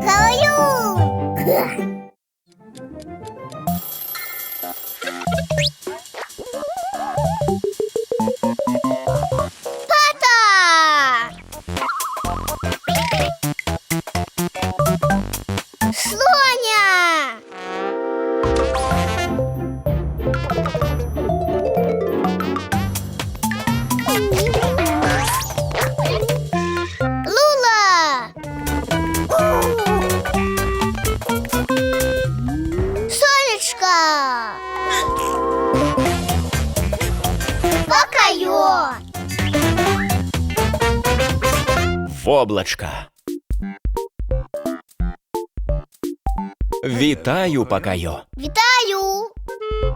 Каю! Пата! Слоня! Лула! Сонечко! Покайо! Воблачка. Вітаю, Пакайо. Вітаю!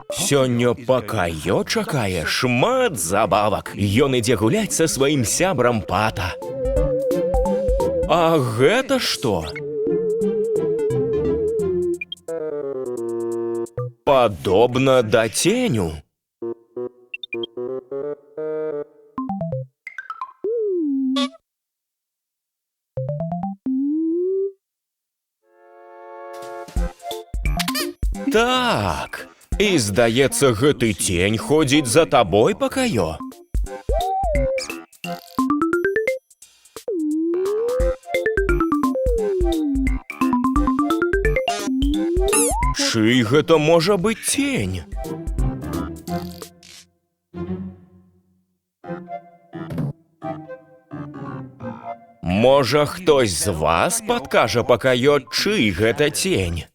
Сёння Пакайо чакае шмат забавак. Ён ідзе гуляць са сваім сябрам Пата. А гэта што? Падобна да ценю. Так, і здаецца, гэты цень ходзіць за табой, Пакайо. Чый гэта можа быць цень? Можа, хтось з вас падкажа Пакайо, чый гэта цень?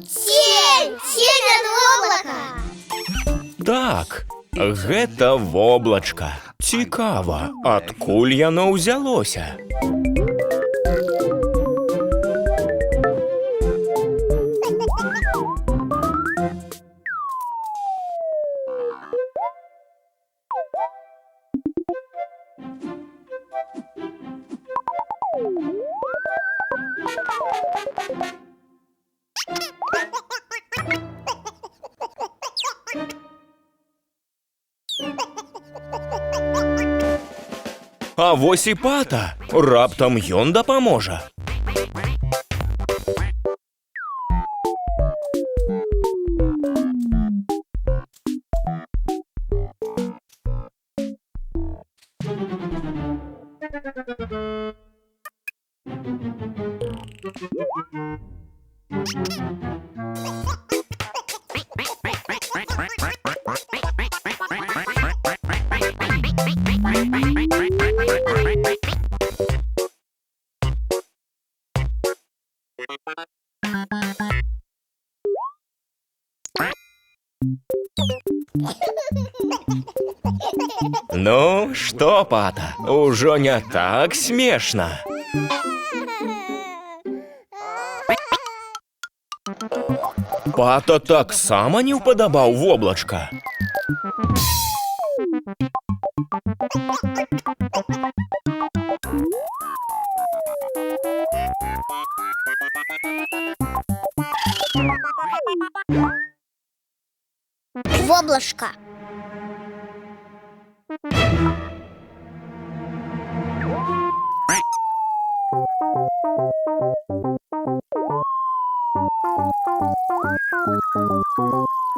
Тень! Тень ад воблака! Так, гэта воблачка. Цікава, адкуль яно ўзялося? А вось і Пата, раптам ён дапаможа. Ну, што, Пата, ужо не так смешна. Пата таксама не ўпадабаў воблачка. Воблачка!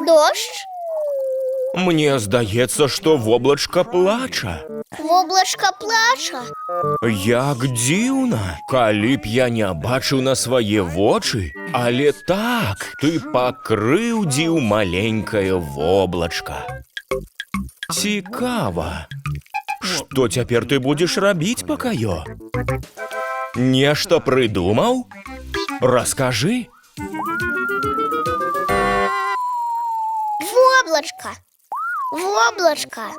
Дождь? Мне здаецца, што воблачка плача. Воблачка плача? Як дзіўна, калі б я не бачыў на свае вочы, але так, ты пакрыўдзіў маленькае воблачка. Цікава. Што цяпер ты будзеш рабіць, Пакайо? Нешта прыдумаў? Раскажы. Воблачка! Воблачка!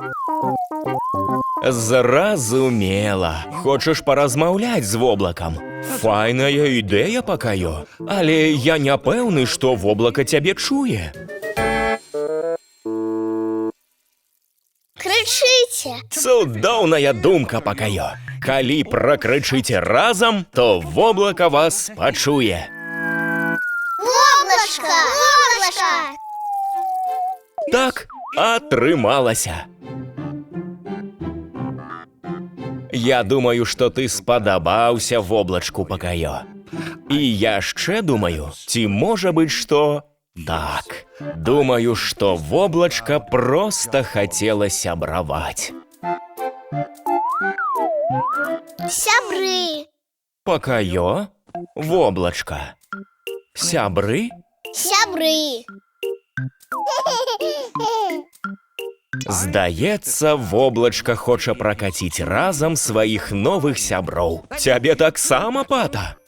Зразумела. Хочаш паразмаўляць з воблакам? Файная ідэя, Пакайо. Але я не пэўны, што воблака цябе чуе. Крычыце! Цудоўная думка, Пакайо. Калі пракрычыце разам, то воблака вас пачуе. Воблачка! Воблачка! Так, атрымалася. Я думаю, што ты спадабаўся воблачку, Пакаё. І яшчэ думаю, ці можа быць, што... Так, думаю, што воблачка проста хацела сябраваць. Сябры. Пакаё, воблачка. Сябры? Сябры. Здаецца, воблачка хоча пракаціць разам сваіх новых сяброў. Цябе таксама, Пата?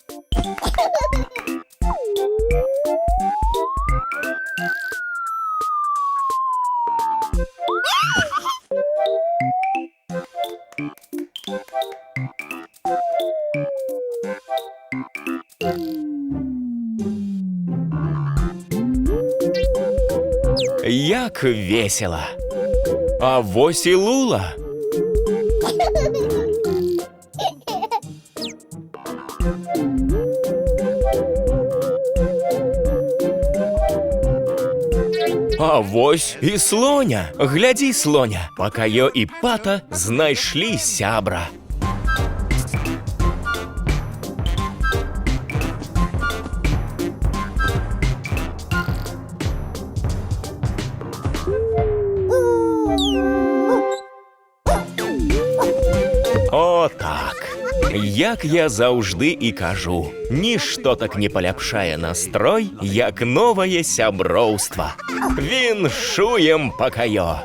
Як весела! А вось і Лула! А вось і слоня! Глядзі, слоня! Пакаё і Пата знайшлі сябра. О, так. Як я заўжды і кажу, нішто так не паляпшае настрой, як новае сяброўства. Віншуем, Пакаё!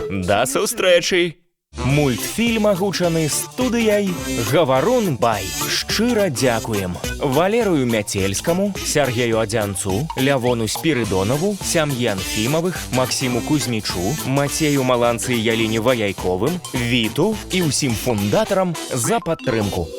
Да сустрэчы! Мультфільм агучаны студыяй «Гаварун Бай». Шчыра дзякуем Валерыю Мяцельскаму, Сергею Адзянцу, Лявону Спірыдонаву, сям'і Анфімавых, Максіму Кузьмічу, Мацею Маланцы і Яліне Ваяйковым, Віту і ўсім фундатарам за падтрымку.